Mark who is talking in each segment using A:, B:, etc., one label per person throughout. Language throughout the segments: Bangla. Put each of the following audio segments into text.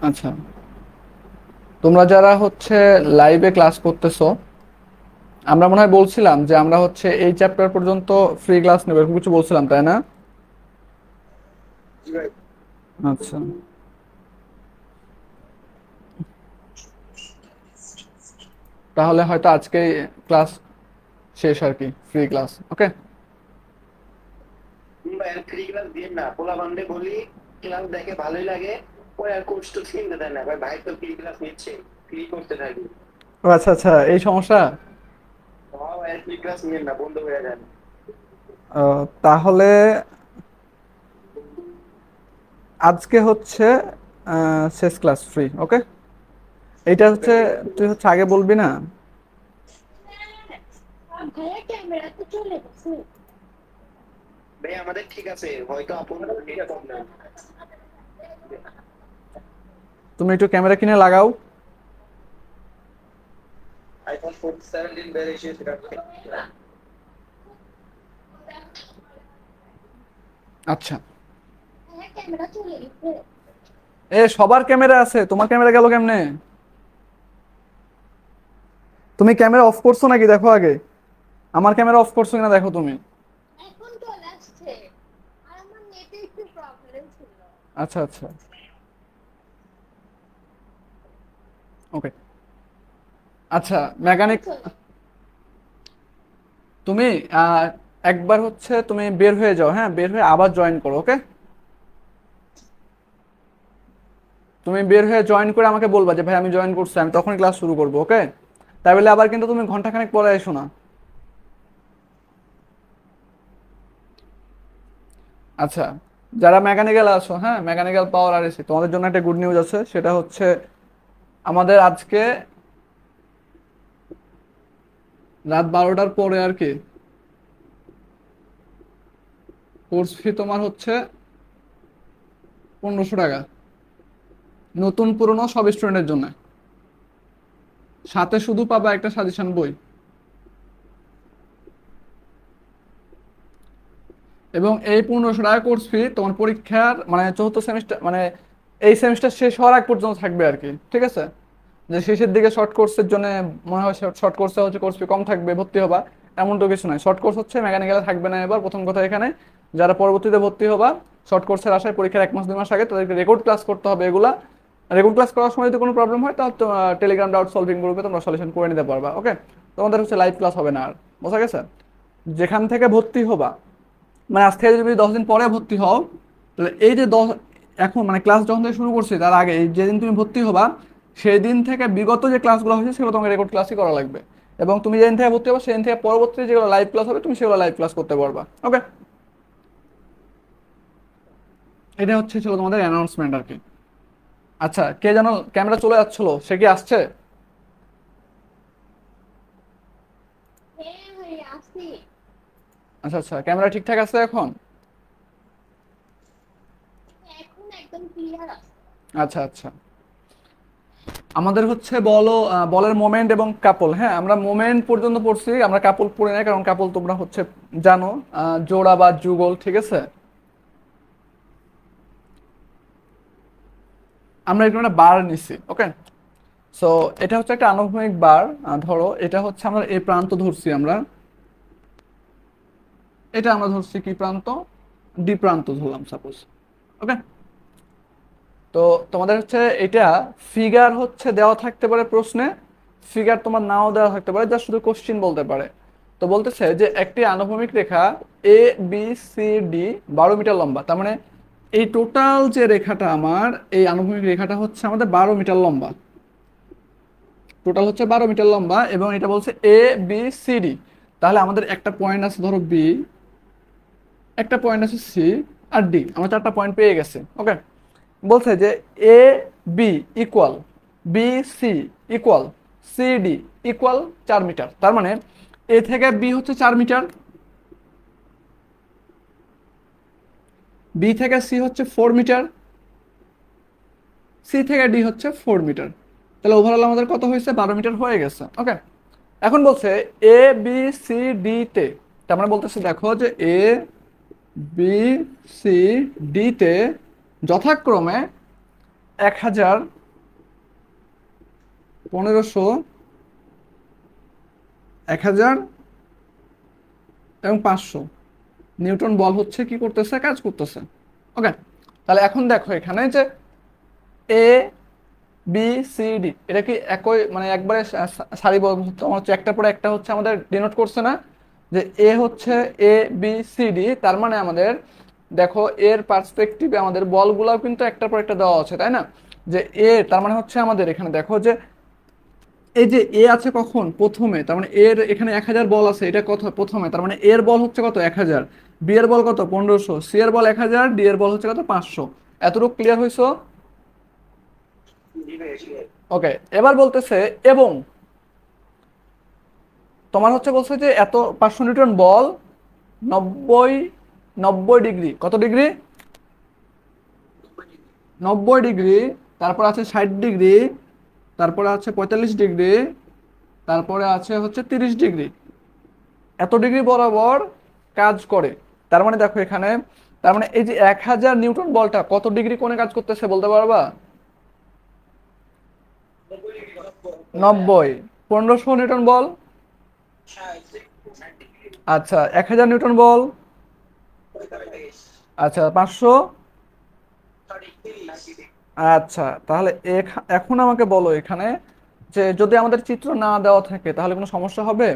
A: আচ্ছা, তোমরা যারা হচ্ছে লাইভে ক্লাস করতেছো, আমরা মনে হয় বলছিলাম যে আমরা হচ্ছে এই চ্যাপ্টার পর্যন্ত ফ্রি ক্লাস নেব, এরকম কিছু বলছিলাম তাই না?
B: জি ভাই।
A: আচ্ছা, তাহলে হয়তো আজকে ক্লাস শেষ আর কি, ফ্রি ক্লাস। ওকে।
B: ভাই আর ফ্রি ক্লাস দিয়ে না, পোলা বান্ডে বলি ক্লাস দেখে ভালোই লাগে, ওই আর কোর্স তো কিনতে দেয় না ভাই। ভাই তো ফ্রি ক্লাস নিচ্ছে, ফ্রি করতে থাকি।
A: ও আচ্ছা আচ্ছা, এই সমস্যা।
B: ভাই আর ফ্রি ক্লাস নিয়ে না, বন্ধ হয়ে যায়।
A: তাহলে আজকে হচ্ছে শেষ ক্লাস ফ্রি। ওকে। এইটা হচ্ছে, তুই হচ্ছে আগে বলবি না?
C: ভাইয়া ক্যামেরা তো চলে গেছে।
B: ভাই আমাদের ঠিক আছে, হয়তো আপনাদের নেট প্রবলেম।
A: তুমি একটু ক্যামেরা কিনে লাগাও।
B: আইফোন 17 বেরিয়েছে সেটা।
A: আচ্ছা।
C: ভাইয়া ক্যামেরা চলে গেছে।
A: এ সবার ক্যামেরা আছে, তোমার ক্যামেরা গেল কেমনে? তুমি ক্যামেরা অফ করছো নাকি দেখো আগে। আমার ক্যামেরা অফ করছো কিনা দেখো তুমি।
C: এখন চলে আসছে। আর আমার নেটে একটু প্রবলেম ছিল।
A: আচ্ছা আচ্ছা। ওকে। আচ্ছা,
C: এখন
A: মেকানিক,
C: চলে।
A: তুমি আহ, একবার হচ্ছে তুমি বের হয়ে যাও, হ্যাঁ, বের হয়ে আবার জয়েন করো। ওকে। তুমি বের হয়ে জয়েন করে আমাকে বলবা যে ভাই আমি জয়েন করছি, আমি তখনই ক্লাস শুরু করবো। ওকে। তাই বলে আবার কিন্তু তুমি ঘন্টাখানেক পরে এসো না। আচ্ছা, যারা মেকানিক্যাল আছো, হ্যাঁ, মেকানিক্যাল পাওয়ার আর এসি, তোমাদের জন্য একটা গুড নিউজ আছে। সেটা হচ্ছে আমাদের আজকে রাত 12টার পরে আর কি কোর্স ফি তোমার হচ্ছে 1500 টাকা, নতুন পুরনো সব স্টুডেন্টের জন্য। সাথে শুধু পাবা একটা সাজেশন বই। এবং এই 1500 টাকা কোর্স ফি তোমার পরীক্ষার মানে চতুর্থ সেমিস্টার মানে এই সেমিস্টার শেষ হওয়ার আগ পর্যন্ত থাকবে আর কি। ঠিক আছে? যে শেষের দিকে শর্ট কোর্সের জন্য মনে হয় শর্ট কোর্সে হচ্ছে কোর্স ফি কম থাকবে, ভর্তি হবা এমন তো কিছু নাই। শর্ট কোর্স হচ্ছে মেকানিক্যালে থাকবে না এবার, প্রথম কথা এখানে। যারা পরবর্তীতে ভর্তি হবা শর্ট কোর্সের আশায় পরীক্ষার 1 মাস 2 মাস আগে তাদেরকে রেকর্ড ক্লাস করতে হবে। এগুলা রেকর্ড ক্লাস করার সময় যদি কোনো প্রবলেম হয় তাহলে তো টেলিগ্রাম ডাউট সলভিং গ্রুপে তোমরা সলিউশন করে নিতে পারবা। ওকে। তোমাদের হচ্ছে লাইভ ক্লাস হবে না আর। বোঝা গেছে? যেখান থেকে ভর্তি হবা, মানে আজ থেকে যদি 10 দিন পরে ভর্তি হও, তাহলে এই যে এখন মানে ক্লাস যখন থেকে শুরু করছি তার আগে এই যেদিন তুমি ভর্তি হবা সেই দিন থেকে বিগত যে ক্লাসগুলো হয়েছে সেগুলো তোমাকে রেকর্ড ক্লাসই করা লাগবে। এবং তুমি যেদিন থেকে ভর্তি হবা সেদিন থেকে পরবর্তী যেগুলো লাইভ ক্লাস হবে তুমি সেগুলো লাইভ ক্লাস করতে পারবা। ওকে। এটা হচ্ছে ছিল তোমাদের অ্যানাউন্সমেন্ট আর কি। আচ্ছা, কে যেন ক্যামেরা চলে যাচ্ছিল, সে কি আসছে?
C: হ্যাঁ ভাইয়া আসি।
A: আচ্ছা আচ্ছা, ক্যামেরা ঠিকঠাক আছে এখন?
C: এখন একদম ক্লিয়ার আছে।
A: আচ্ছা আচ্ছা। আমাদের হচ্ছে বলের মোমেন্ট এবং কাপল, হ্যাঁ, আমরা মোমেন্ট পর্যন্ত পড়ছি, আমরা কাপল পড়ি না, কারণ কাপল তোমরা হচ্ছে জানো জোড়া বা যুগল। ঠিক আছে? আমরা এখানে একটা বার নিছি। ওকে। সো এটা হচ্ছে একটা আনুভূমিক বার। ধরো এটা হচ্ছে আমরা এই প্রান্ত ধরছি আমরা, এটা আমরা ধরছি কি প্রান্ত, ডি প্রান্ত ধরলাম সাপোজ। ওকে। তো তোমাদের হচ্ছে এটা ফিগার হচ্ছে দেওয়া থাকতে পারে প্রশ্নে, ফিগার তোমার নাও দেওয়া থাকতে পারে, যা শুধু কোশ্চিন বলতে পারে। তো বলতেছে যে একটি আনুভূমিক রেখা A B C D 12 metre লম্বা, তার মানে এই টোটাল যে রেখাটা আমার, এই আনুভূমিক রেখাটা হচ্ছে আমাদের 12 মিটার লম্বা। টোটাল হচ্ছে 12 মিটার লম্বা এবং এটা বলছে এ বি সি ডি। তাহলে আমাদের একটা পয়েন্ট আছে ধরো বি, একটা পয়েন্ট আছে সি, আর ডি, আমরা 4টা পয়েন্ট পেয়ে গেছে। ওকে। বলছে যে A B equal B C equal C D equal 4 metre. তার মানে এ থেকে বি হচ্ছে 4 মিটার, বি থেকে সি হচ্ছে 4 মিটার, সি থেকে ডি হচ্ছে 4 মিটার। তাহলে ওভারঅল আমাদের কত হয়েছে? 12 মিটার হয়ে গেছে। ওকে। এখন বলছে এ বি সি ডি তে, তার মানে বলতেছে দেখো যে এ বি সি ডি তে যথাক্রমে 1000, 1500, 1000 এবং 500 নিউটন বল হচ্ছে কি করতেছে, কাজ করতেছে। ওকে, তাহলে এখন দেখো এখানে যে এ বি সি ডি এটা কি একই মানে একবারে সারিবদ্ধ হচ্ছে, একটার পরে একটা হচ্ছে আমাদের ডিনোট করছে না, যে এ হচ্ছে এ বি সি ডি, তার মানে আমাদের দেখো এর পার্সপেক্টিভে আমাদের বলগুলোও কিন্তু একটার পর একটা দেওয়া আছে, তাই না? যে এ তার মানে হচ্ছে আমাদের এখানে দেখো যে এই যে এ আছে কখন প্রথমে, তার মানে এর এখানে 1000 বল আছে, এটা কত প্রথমে, তার মানে এর বল হচ্ছে কত 1000, বি এর বল কত 1500, সি এর বল 1000, ডি এর বল হচ্ছে কত 500। এতটুকু ক্লিয়ার হয়েছো?
B: জি ভাই clear।
A: ওকে, এবার বলতেছে এবং তোমার হচ্ছে বলছে যে এত 500 নিউটন বল 90 90 ডিগ্রি, কত ডিগ্রি 90 ডিগ্রি, তারপর আছে 60 ডিগ্রি, তারপরে আছে 45 ডিগ্রি, তারপরে আছে হচ্ছে 30 ডিগ্রি, এত ডিগ্রি বরাবর কাজ করে। তার মানে দেখো এখানে, তার মানে এই যে 1000 নিউটন বলটা কত ডিগ্রি কোণে কাজ করতেছে বলতে পারবা? 90। 1500 নিউটন বল, আচ্ছা 1000 নিউটন বল, আচ্ছা 500, আচ্ছা তাহলে এখন আমাকে বলো এখানে যে যদি আমাদের চিত্র না দেওয়া থাকে তাহলে কোনো সমস্যা হবে?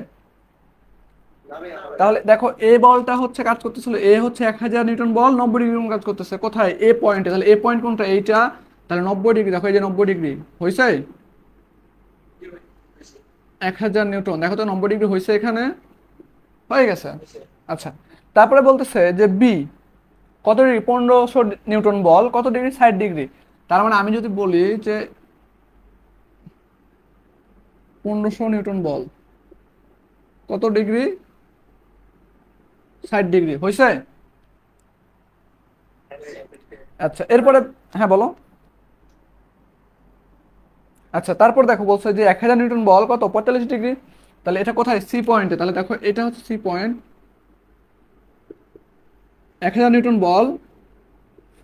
A: তাহলে দেখো এ বলটা হচ্ছে কাজ করতেছিল, এ হচ্ছে 1000 নিউটন বল 90 ডিগ্রি কোণ কাজ করতেছে কোথায়, এ পয়েন্টে, তাহলে এ পয়েন্ট কোনটা এইটা, তাহলে 90 ডিগ্রি, দেখো এই যে 90 ডিগ্রি হয়েছে, 1000 নিউটন দেখো তো 90 ডিগ্রি হয়েছে এখানে, হয়ে গেছে। আচ্ছা, তারপরে বলতেছে যে বি কত ডিগ্রি, 1500 নিউটন বল কত ডিগ্রি 60 ডিগ্রি, তার মানে আমি যদি বলি যে 1500 নিউটন বল কত ডিগ্রি 60 ডিগ্রি হয়েছে। আচ্ছা এরপরে, হ্যাঁ বলো। আচ্ছা তারপর দেখো বলছে যে 1000 নিউটন বল কত 45 ডিগ্রি, তাহলে এটা কোথায় সি পয়েন্টে, তাহলে দেখো এটা হচ্ছে সি পয়েন্ট, 1000 নিউটন বল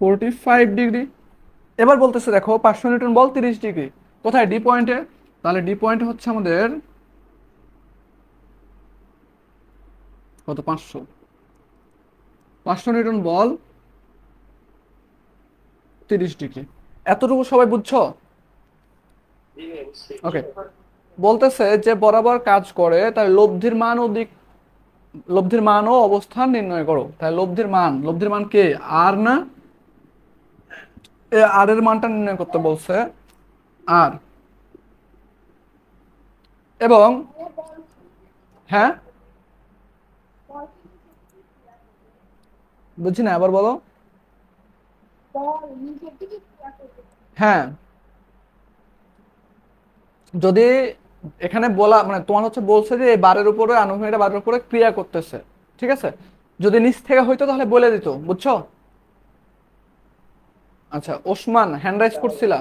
A: 45 ডিগ্রি। এবার বলতেছে দেখো 500 নিউটন বল 30 ডিগ্রি, কোথায় ডি পয়েন্টে, তাহলে ডি পয়েন্টে হচ্ছে আমাদের কত 500, 500 নিউটন বল 30 ডিগ্রি। এতটুকু সবাই বুঝছো?
B: জি ভাই বুঝছি।
A: ওকে, বলতেছে যে বরাবর কাজ করে তার লব্ধির মান ও দিক, লব্ধির মান ও অবস্থান নির্ণয় করো, তাহলে লব্ধির মান কে আর না, এ আর এর মানটা নির্ণয় করতে বলছে, আর এবং হ্যাঁ বুঝছি না, আবার বলো।
C: বল নিজের দিকে ক্রিয়া করবে।
A: হ্যাঁ, যদি এখানে বলা মানে তোমার হচ্ছে বলছে যে এই বারের উপরে আনুভূমিকটা বারের উপরে ক্রিয়া করতেছে, ঠিক আছে, যদি নিচ থেকে হইতো তাহলে বলে দিত, বুঝছো? আচ্ছা ওসমান হ্যান্ড রাইজ করছিলা,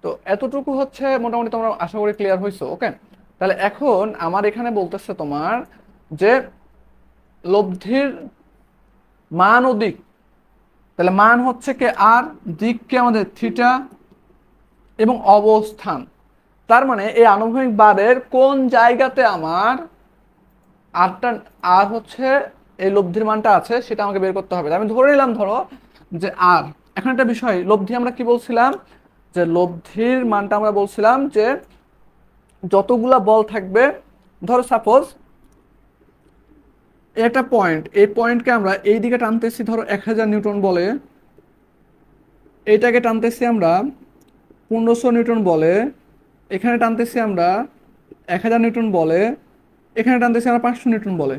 A: তো এতটুকু হচ্ছে মোটামুটি তোমরা আশা করি ক্লিয়ার হইছো। ওকে, তাহলে এখন আমার এখানে বলতেছে তোমার যে লব্ধির মান ও দিক, তাহলে মান হচ্ছে কে আর, দিককে আমাদের থিটা এবং অবস্থান, তার মানে এই আনুভূমিক বারের কোন জায়গাতে আমার আরটা আর হচ্ছে এই লব্ধির মানটা আছে সেটা আমাকে বের করতে হবে। আমি ধরে নিলাম ধরো যে আর, এখন একটা বিষয় লব্ধি আমরা কি বলছিলাম, যে লব্ধির মানটা আমরা বলছিলাম যে যতগুলা বল থাকবে, ধরো সাপোজ একটা পয়েন্ট, এই পয়েন্টকে আমরা এই দিকে টানতেছি ধরো 1000 নিউটন বলে, এইটাকে টানতেছি আমরা 1500 নিউটন বলে, এখানে টানতেছি আমরা 1000 নিউটন বলে, এখানে টানতেছি আমরা 500 নিউটন বলে।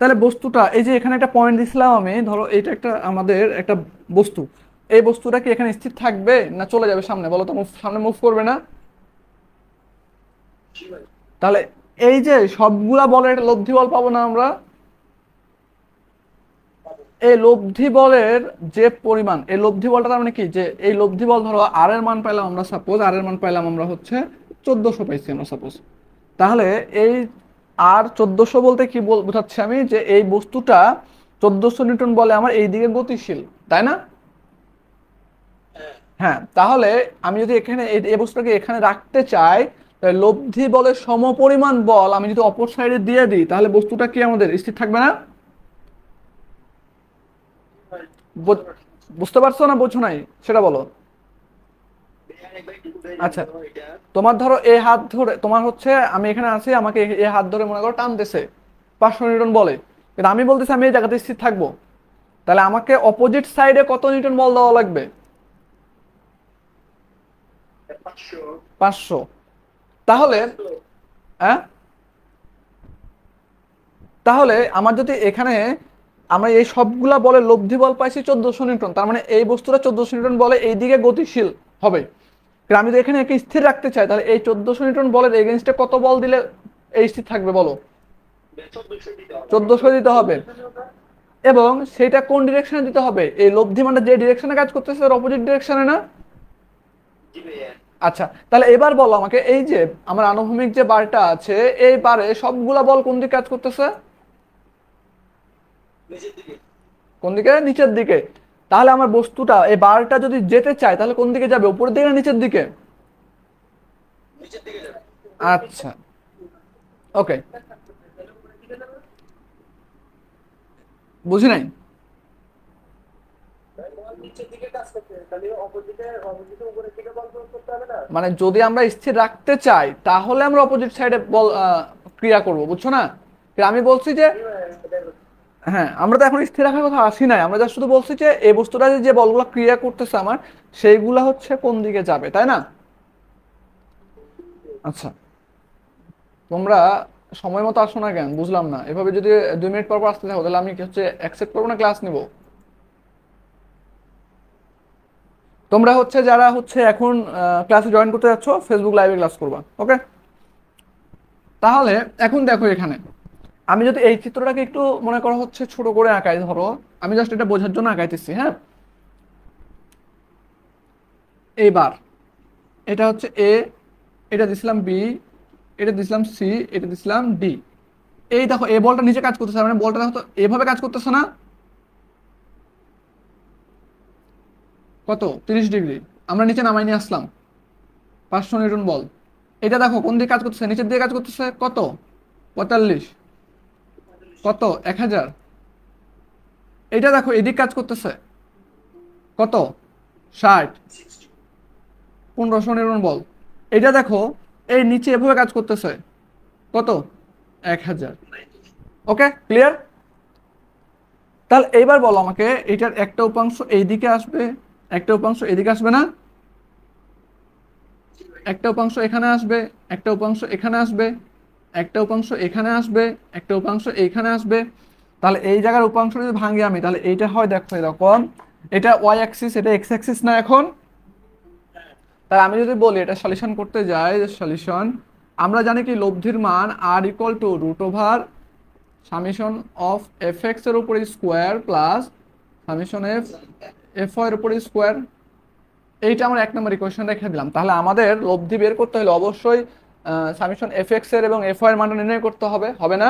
A: তাহলে বস্তুটা এই যে এখানে একটা পয়েন্ট দিছিলাম আমি, ধরো এইটা একটা আমাদের একটা বস্তু, এই বস্তুটা কি এখানে স্থির থাকবে না চলে যাবে সামনে, বলো তো, সামনে মুভ করবে না? তাহলে এই যে সবগুলা বলের একটা লব্ধি বল পাবো না আমরা, এই লব্ধি বলের যে পরিমাণ, এই লব্ধি বলটা তার মানে কি, যে এই লব্ধি বল ধরো আর এর মান পাইলাম আমরা, সাপোজ আর এর মান পাইলাম আমরা হচ্ছে 1400 পাইছি আমরা সাপোজ, তাহলে এই আর 1400 বলতে কি বোঝাচ্ছি আমি, যে এই বস্তুটা 1400 নিউটন বলে আমার এই দিকে গতিশীল, তাই না? হ্যাঁ, তাহলে আমি যদি এখানে এই বস্তুটাকে এখানে রাখতে চাই, তাহলে লব্ধি বলের সমপরিমাণ বল আমি যদি অপর সাইডে দিয়ে দিই, তাহলে বস্তুটা কি আমাদের স্থির থাকবে না? বুঝতে পারছো না বুঝছো নাই সেটা বলো। আচ্ছা, তোমার ধরো এই হাত ধরে, তোমার হচ্ছে আমি এখানে আছি, আমাকে এই হাত ধরে মনে করো টানতেছে 500 নিউটন বলে, কিন্তু আমি বলতেছি আমি এই জায়গাতে স্থির থাকবো, তাহলে আমাকে অপোজিট সাইডে কত নিউটন বল দেওয়া লাগবে? 500। তাহলে হ্যাঁ, তাহলে আমার যদি এখানে আমরা এই সবগুলা বলে লব্ধি বল পাইছি 1400 নিউটন, তার মানে এই বস্তুটা 1400 নিউটন বলে এইদিকে গতিশীল হবে। আমি যদি এখানে একে স্থির রাখতে চাই, তাহলে এই 1400 নিউটন বলের এগেনস্টে কত বল দিলে এই স্থির থাকবে বলো? 1400 দিতে হবে। এবং সেটা কোন ডিরেকশনে দিতে হবে? এই লব্ধি মানে যে ডিরেকশনে কাজ করতেছে তার অপোজিট ডিরেকশনে না? আচ্ছা, তাহলে এবার বলো আমাকে, এই যে আমার আনুভূমিক যে বারটা আছে, এই বারে সবগুলা বল কোন দিকে কাজ করতেছে? কোন দিকে? নিচের দিকে। তাহলে আমার বস্তুটা এই বারটা যদি যেতে চায় তাহলে কোন দিকে যাবে? উপরের দিকে না নিচের দিকে? আচ্ছা, ওকে, বুঝি নাই। মানে যদি আমরা স্থির রাখতে চাই তাহলে আমরা অপোজিট সাইডে বল ক্রিয়া করব, বুঝছো না? আমি বলছি যে হ্যাঁ, আমরা তো এখন স্থির রাখার কথা আসি নাই, আমরা জাস্ট শুধু বলছি যে এই বস্তুটা যে বলগুলো ক্রিয়া করতেছে আমার, সেইগুলা হচ্ছে কোন দিকে যাবে, তাই না? আচ্ছা, তোমরা সময় মতো আসো না কেন বুঝলাম না। এভাবে যদি 2 মিনিট পর পর আসতে থাকো তাহলে আমি কি হচ্ছে অ্যাকসেপ্ট করবো না ক্লাস নিব? তোমরা হচ্ছে যারা হচ্ছে এখন ক্লাসে জয়েন করতে যাচ্ছ, ফেসবুক লাইভে ক্লাস করবা, ওকে? তাহলে এখন দেখো এখানে আমি যদি এই চিত্রটাকে একটু মনে করো হচ্ছে ছোট করে আঁকাই, ধরো আমি জাস্ট এটা বোঝার জন্য আঁকাইতেছি, হ্যাঁ? এইবার এটা হচ্ছে এ, এটা দিছিলাম বি, এটা দিছিলাম সি, এটা দিছিলাম ডি। এই দেখো এই বলটা নিচে কাজ করতেছে, মানে বলটা দেখো তো এভাবে কাজ করতেছে না? কত? 30 ডিগ্রি। আমরা নিচে নামাই নিয়ে আসলাম 500 নিউটন বল। এটা দেখো কোন দিকে কাজ করতেছে? নিচের দিকে কাজ করতেছে। কত? 45। কত? 1000। এটা দেখো এদিক কাজ করতেছে কত? 60। 1500 নিউটন বল। এটা দেখো এই নিচে এভাবে কাজ করতেছে কত? 1000। ওকে, ক্লিয়ার? তাহলে এইবার বলো আমাকে, এটার একটা উপাংশ এইদিকে আসবে, একটা উপাংশ এদিকে আসবে না? একটা উপাংশ এখানে আসবে, একটা উপাংশ এখানে আসবে, একটা উপাংশ এখানে আসবে, একটা উপাংশ এইখানে আসবে। তাহলে এই জায়গার উপাংশ যদি ভাঙি আমি, তাহলে এইটা হয় দেখো এরকম, এটা ওয়াই অ্যাক্সিস, এটা এক্স অ্যাক্সিস না এখন? তাহলে আমি যদি বলি এটা সলিউশন করতে যাই, সলিউশন আমরা জানি কি লব্ধির মান R equal to root over summation of f x এর উপরে square plus summation f y এর উপরে স্কোয়ার। এইটা আমরা 1 নম্বর ইকুয়েশন রেখে দিলাম। তাহলে আমাদের লব্ধি বের করতে হলে অবশ্যই সামেশন এফ এক্স এর এবং এফ ওয়াই এর মানটা নির্ণয় করতে হবে, হবে না?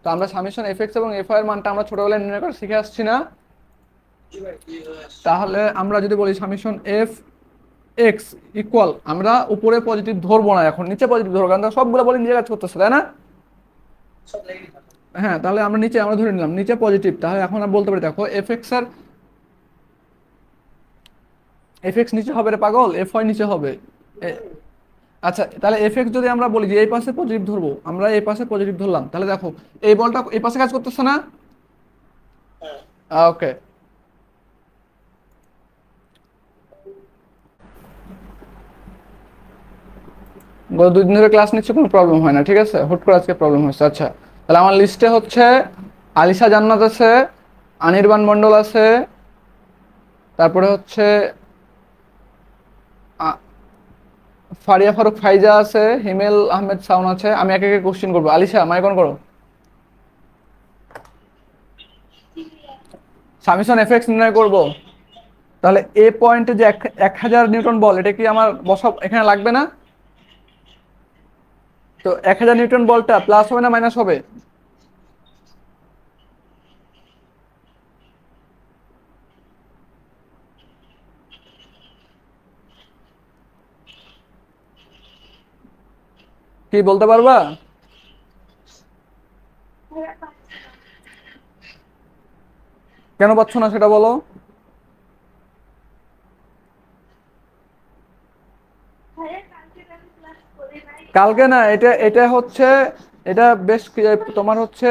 A: তো আমরা সামেশন এফ এক্স এবং এফ ওয়াই এর মানটা আমরা ছোটবেলায় নির্ণয় করে শিখে আসছি না? তাহলে আমরা যদি বলি সামেশন এফ এক্স ইকুয়াল, আমরা উপরে পজিটিভ ধরবো না, এখন নিচে পজিটিভ ধরবো, কারণ সবগুলো বলে নিজে কাজ করতেছে, তাই না? হ্যাঁ, তাহলে আমরা নিচে আমরা ধরে নিলাম নিচে পজিটিভ। তাহলে এখন আমরা বলতে পারি দেখো এফ এক্স এর এফ এক্স নিচে হবে রে পাগল, এফ ওয়াই নিচে হবে। আচ্ছা, তাহলে এফ এক্স যদি আমরা বলি যে এই পাশে পজিটিভ ধরবো, আমরা এই পাশে পজিটিভ ধরলাম, তাহলে দেখো এই বলটা এই পাশে কাজ করতেছে না? ওকে, গত 2 দিন ধরে ক্লাস নিচ্ছে, কোনো প্রবলেম হয় না, ঠিক আছে? হুট করে আজকে প্রবলেম হয়েছে। আচ্ছা, তাহলে আমার লিস্টে হচ্ছে আলিশা জান্নাত আছে, অনির্বাণ মন্ডল আছে, তারপরে হচ্ছে ফারিয়া ফারুক ফাইজা আছে, হিমেল আহমেদ সাউন আছে। আমি একে একে কোশ্চেন করবো। আলিশা মাইক অন করো। সামেশন এফ এক্স নির্ণয় করবো, তাহলে এ পয়েন্টে যে 1000 নিউটন বল, এটা কি আমার বসা এখানে লাগবে না? তো 1000 নিউটন বলটা প্লাস হবে না মাইনাস হবে? কি বলতে পারবা?
C: ভাইয়া পারছি না।
A: কেন পাচ্ছ না সেটা বলো।
C: ভাইয়া কালকে আমি ক্লাস করি নাই।
A: কালকে না, এটা এটা হচ্ছে, এটা বেশ তোমার হচ্ছে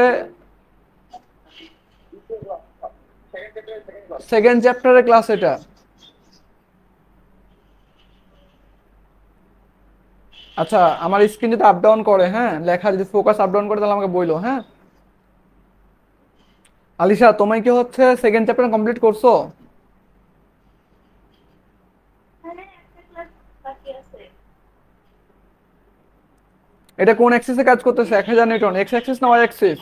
B: সেকেন্ড ক্লাস।
A: সেকেন্ড চ্যাপ্টারের ক্লাস এটা। আচ্ছা, আমার স্ক্রিন যদি আপ ডাউন করে, হ্যাঁ, লেখা যদি ফোকাস আপ ডাউন করে তাহলে আমাকে বইলো, হ্যাঁ। আলিশা, তুমি কি হচ্ছে সেকেন্ড চ্যাপ্টার কমপ্লিট করছো?
C: ভাইয়া একটা ক্লাস বাকি আছে।
A: এটা কোন অ্যাক্সিসে কাজ করতেছে? 1000 নিউটন এক্স অ্যাক্সিস না ওয়াই অ্যাক্সিস?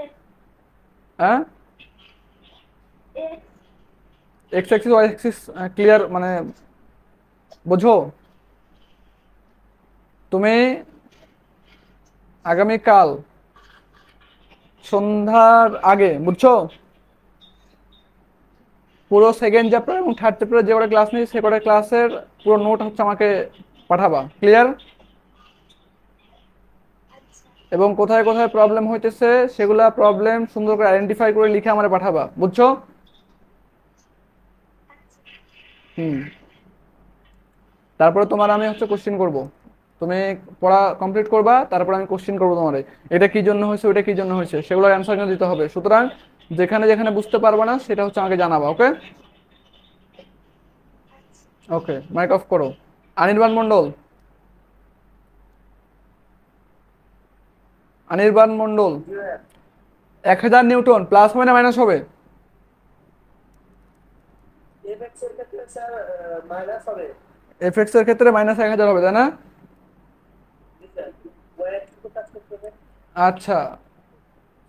C: এক্স
A: হ্যাঁ,
C: X
A: X axis Y axis clear, মানে বুঝো? তুমি আগামীকাল সন্ধ্যার আগে, বুঝছো, পুরো সেকেন্ড চ্যাপ্টার এবং থার্ড চ্যাপ্টারে যে কটা ক্লাস নিয়েছি সে কটা ক্লাসের পুরো নোট হচ্ছে আমাকে পাঠাবা, ক্লিয়ার?
C: আচ্ছা
A: এবং কোথায় কোথায় প্রবলেম হইতেছে সেগুলা প্রবলেম সুন্দর করে আইডেন্টিফাই করে লিখে আমারে পাঠাবা, বুঝছো?
C: আচ্ছা
A: হুম। তারপরে তোমার আমি হচ্ছে কোশ্চেন করব, তুমি পড়া কমপ্লিট করবা, তারপর আমি কোশ্চেন করবো তোমারে। এটা কি জন্য হয়েছে, ওটা কি জন্য হয়েছে, সেগুলোর অ্যান্সার কিন্তু দিতে হবে। সুতরাং যেখানে যেখানে বুঝতে পারবা না সেটা হচ্ছে আমাকে জানাবা, ওকে?
C: আচ্ছা।
A: ওকে, মাইক অফ করো। অনির্বাণ মন্ডল, অনির্বাণ মন্ডল, 1000 নিউটন প্লাস হবে না মাইনাস হবে?
B: এফএক্স এর ক্ষেত্রে স্যার মাইনাস হবে।
A: এফএক্স এর ক্ষেত্রে -1000 হবে, তাই না?
B: জি স্যার, ওয়াই একটু কাজ করতে হবে।
A: আচ্ছা,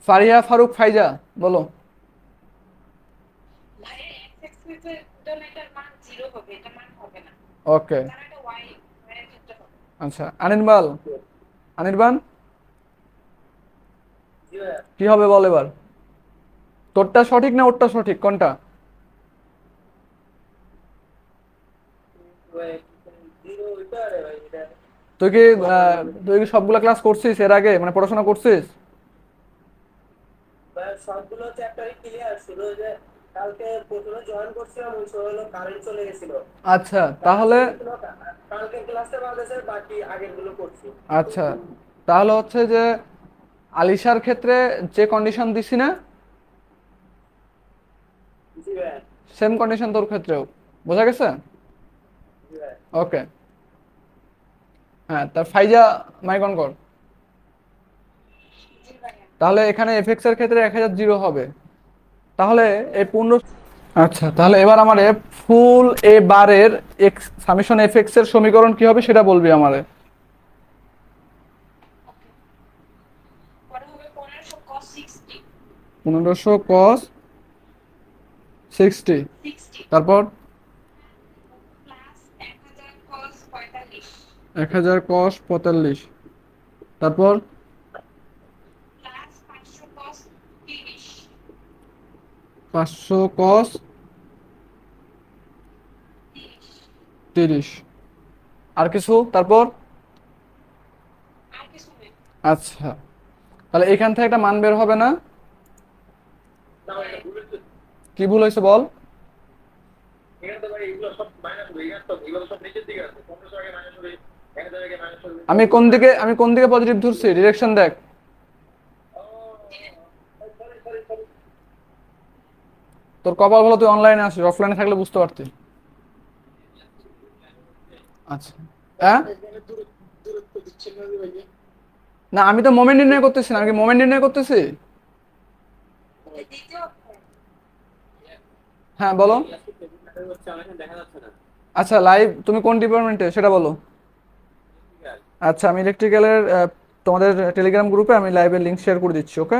A: ফারিয়া ফারুক ফাইজা, বলো।
D: ভাইয়া এক্স এক্সিসের জন্য এটার মান 0 হবে, এটা মান হবে না,
A: ওকে,
D: কারণ এটা ওয়াই এর ক্ষেত্রে হবে।
A: আচ্ছা অনির্বাণ, অনির্বাণ
B: জি ভাইয়া,
A: কি হবে বল এবার। তোরটা সঠিক না ওরটা সঠিক, কোনটা?
B: ওয়াই জিরো ওইটা আরে ভাই এটা
A: তুই কি তুই কি সবগুলা ক্লাস করছিস এর আগে, মানে পড়াশোনা করছিস?
B: ভাই সবগুলো চ্যাপ্টারই ক্লিয়ার, শুধু যে কালকে প্রথমে জয়েন করছিলাম ওই সময় হলো কারেন্ট চলে গেছিল।
A: আচ্ছা
B: কারেন্ট
A: তাহলে,
B: চলে গেছিল, কালকে ক্লাসে বাদে স্যার বাকি আগের গুলো করছি।
A: আচ্ছা তাহলে হচ্ছে যে আলিশার ক্ষেত্রে যে কন্ডিশন দিছি না,
B: জি ভাই,
A: সেম কন্ডিশন তোর ক্ষেত্রেও, বোঝা গেছে?
B: জি ভাই।
A: ওকে, হ্যাঁ, তার ফাইজা মাইক অন কর।
D: জি ভাইয়া।
A: তাহলে এখানে এফএক্স এর ক্ষেত্রে 1000 হবে। তাহলে এই পূর্ণ, আচ্ছা তাহলে এবার আমারে ফুল এ বারের এক্স সামেশন এফএক্স এর সমীকরণ কি হবে সেটা বলবি আমারে।
D: ওকে, পরে হবে 1500 cos 60
A: 1500 cos 60,
D: 60
A: তারপর
D: প্লাস 1000 cos 45
A: 1000 cos 45, তারপর
D: প্লাস 500 cos 30
A: 500 cos
D: 30
A: 30, আর কিছু তারপর?
D: আর কিছু নেই।
A: আচ্ছা, তাহলে এখান থেকে একটা মান বের হবে না?
B: না ভাই, এটা ভুল হচ্ছে।
A: কি ভুল হয়েছে বল।
B: এখানে তো ভাই এগুলো সব মাইনাস হবে, এখানে তো এগুলো সব নিচের দিকে আছে, 1500 আগে মাইনাস হবে, 1000 আগে মাইনাস হবে।
A: আমি কোন দিকে পজিটিভ ধরছি, ডিরেকশন দেখ।
B: ও সরি সরি সরি।
A: তোর কপাল ভালো তুই অনলাইনে আসিস, অফলাইনে থাকলে বুঝতে পারতি। আচ্ছা, হ্যাঁ,
B: এখানে দূরত্ব দিচ্ছেন না ভাই।
A: না আমি তো মোমেন্ট নির্ণয় করতেছি না, আমি কি মোমেন্ট নির্ণয় করতেছি?
D: এটা দ্বিতীয় অধ্যায়।
A: হ্যাঁ বলো।
B: হচ্ছে আমার এখানে দেখা যাচ্ছে না।
A: আচ্ছা, লাইভ তুমি কোন ডিপার্টমেন্টে সেটা বলো। আচ্ছা, আমি ইলেকট্রিক্যালের তোমাদের টেলিগ্রাম গ্রুপে আমি লাইভের লিংক শেয়ার করে দিচ্ছি, ওকে?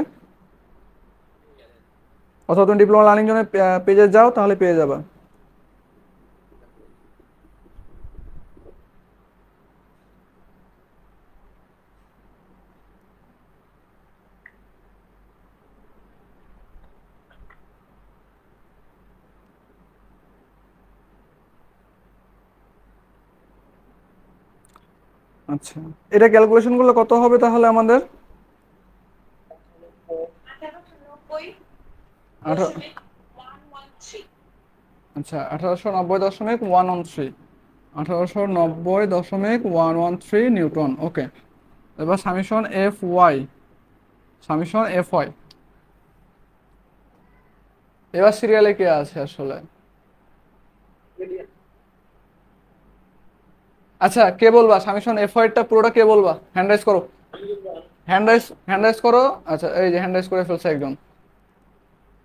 A: অথবা তুমি ডিপ্লোমা লার্নিং জন্য পেজে যাও, তাহলে পেয়ে যাবা। আচ্ছা, এটা ক্যালকুলেশন করলে কত হবে তাহলে আমাদের?
D: 1890.113।
A: আচ্ছা, 1890.113, 1890.113 নিউটন। ওকে, এবার সামিশন এফ ওয়াই। এবার সিরিয়ালে কে আছে আসলে? আচ্ছা, কে বলবা সামিশন এফ ওয়াইটা পুরোটা? কে বলবা? হ্যান্ড রাইজ করো, হ্যান্ড রাইজ করো। আচ্ছা, এই যে হ্যান্ড রাইজ করে ফেলছে একজন।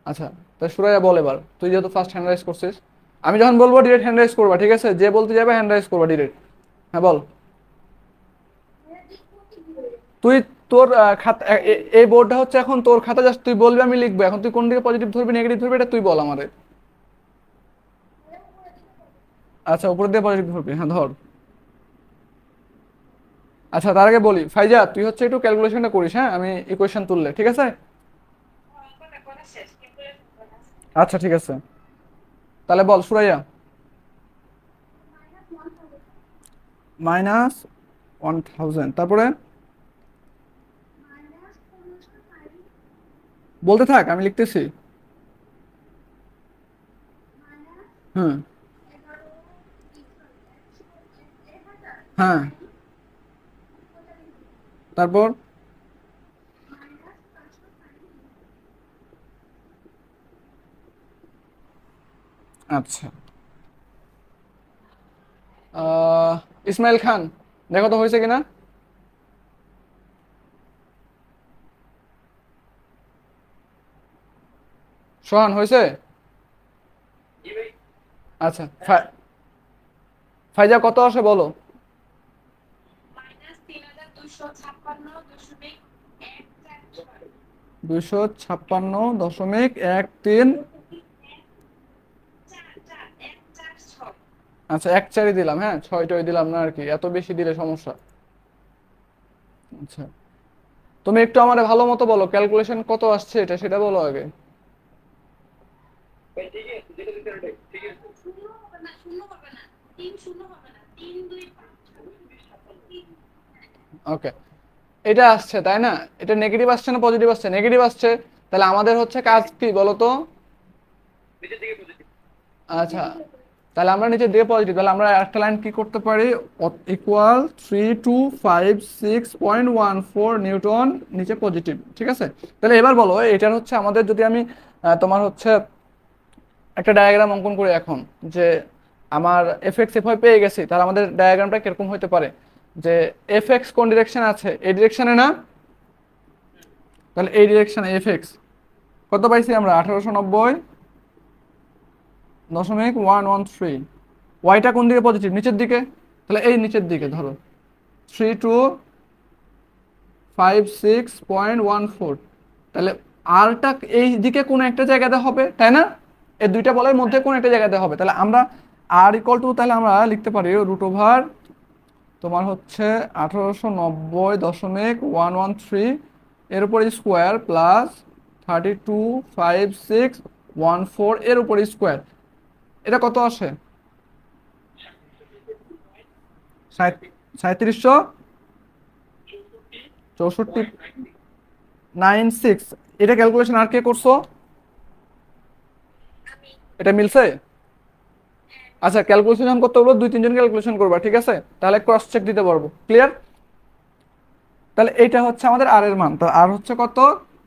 A: আচ্ছা, তা সুরাইয়া বল এবার, তুই যেহেতু ফার্স্ট হ্যান্ড রাইজ করছিস, আমি যখন বলবো ডিরেক্ট হ্যান্ড রাইজ করবা, ঠিক আছে? যে বলতে যাবে হ্যান্ড রাইজ করবা ডিরেক্ট। হ্যাঁ বল। তুই তোর খাতা, এই বোর্ডটা হচ্ছে এখন তোর খাতা, জাস্ট তুই বলবি আমি লিখবো। এখন তুই কোন দিকে পজিটিভ ধরবি নেগেটিভ ধরবি এটা তুই বল আমারে। আচ্ছা, উপরের দিকে পজিটিভ ধরবি, হ্যাঁ ধর। আচ্ছা, তার আগে বলি ফাইজা, তুই হচ্ছে একটু ক্যালকুলেশনটা করিস, হ্যাঁ? আমি ইকুয়েশন তুললে, ঠিক আছে?
D: করা শেষ, ক্যালকুলেশন করা।
A: আচ্ছা, ঠিক আছে, তাহলে বল সুরাইয়া। -1000, তারপরে বলতে থাক, আমি লিখতেছি। হুম। হ্যাঁ, তারপর আচ্ছা, আহ, ইসমাইল খান, দেখো তো হয়েছে কিনা। সোহান, হয়েছে? আচ্ছা, ফাইজা কত আসে বলো?
D: -3256.146।
A: 256.13। আচ্ছা, 1/4 দিলাম, হ্যাঁ, 6টই দিলাম না আর কি, এত বেশি দিলে সমস্যা। আচ্ছা, তুমি একটু আমারে ভালো মতো বলো ক্যালকুলেশন কত আসছে, এটা সেটা বলো আগে।
D: শূন্য হবে না, শূন্য হবে না, 3 শূন্য হবে না, 3 2 5।
A: ওকে, এটা আসছে তাই না? এটা নেগেটিভ আসছে না পজিটিভ আসছে? নেগেটিভ আসছে। তাহলে আমাদের হচ্ছে কাজ কি বলো তো? আচ্ছা, তাহলে আমরা নিচে দিয়ে পজিটিভ, তাহলে আমরা একটা লাইন কি করতে পারি? ইকুয়াল 3256.14 নিউটন নিচে পজিটিভ, ঠিক আছে? তাহলে এবার বলো, এটার হচ্ছে আমাদের, যদি আমি তোমার হচ্ছে একটা ডায়াগ্রাম অঙ্কন করি এখন, যে আমার এফ পেয়ে গেছি, তাহলে আমাদের ডায়াগ্রামটা কিরকম হতে পারে? যে কোন ডিরেকশন আছে? এই ডিরেকশনে না? তাহলে এই ডিরেকশনে কত পাইছি আমরা? 1890.113। ওয়াইটা কোন দিকে পজিটিভ? নিচের দিকে। তাহলে এই নিচের দিকে ধরো, 3256.14। তাহলে আরটা এই দিকে কোন একটা জায়গাতে হবে, তাই না? এই দুইটা বলের মধ্যে কোন একটা জায়গাতে হবে। তাহলে আমরা আর, তাহলে আমরা লিখতে পারি √, তোমার হচ্ছে 1890.113 এর উপরে স্কোয়ার প্লাস 325614 এর উপরে স্কোয়ার। এটা কত আসে? 3764.96। এটা ক্যালকুলেশন আর কে করছো? এটা মিলছে? আচ্ছা, ক্যালকুলেশন যখন করতে বলবো 2-3 জন ক্যালকুলেশন করবা, ঠিক আছে? তাহলে ক্রস চেক দিতে পারবো। ক্লিয়ার? তাহলে এইটা হচ্ছে আমাদের আর এর মান। তো আর হচ্ছে কত?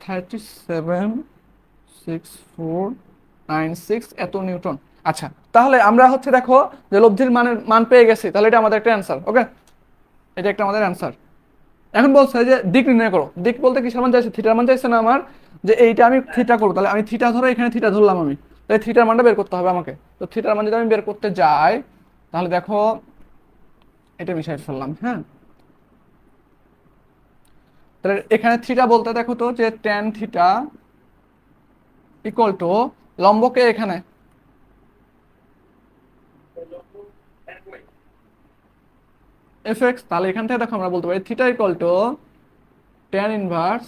A: 376496 এত নিউটন। আচ্ছা, তাহলে আমরা হচ্ছে দেখো যে লব্ধির মান পেয়ে গেছি, তাহলে এটা আমাদের একটা অ্যান্সার। ওকে, এটা একটা আমাদের অ্যান্সার। এখন বলছে যে দিক নির্ণয় করো। দিক বলতে কিসের মান চাইছে? থিটার মান চাইছে না আমার? যে এইটা আমি থিটা করবো, তাহলে আমি থিটা ধরো, এখানে থিটা ধরলাম আমি, তাই থিটার মানটা বের করতে হবে আমাকে। তো থিটার মান যদি আমি বের করতে যাই, তাহলে দেখো এটা মিশাই ফেললাম, হ্যাঁ। তাহলে এখানে থিটা বলতে দেখো তো যে ট্যান থিটা ইকুয়াল টু লম্বকে এখানে তাহলে এখান থেকে দেখো আমরা বলতে পারি theta equal to tan inverse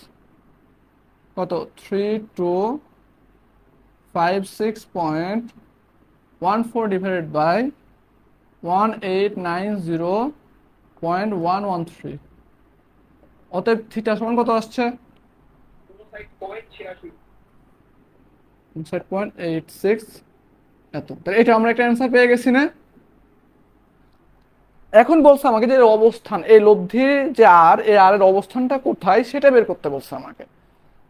A: কত? 3256.14 ডিভাইডেড বাই 1890 0.113। অতএব থিটা সমান কত আসছে? 5.86 এত। তাহলে এটা আমরা একটা অ্যান্সার পেয়ে গেছি না? এখন বলছে আমাকে যে এর অবস্থান, এই লব্ধির যে আর, এই আর এর অবস্থানটা কোথায় সেটা বের করতে বলছে আমাকে।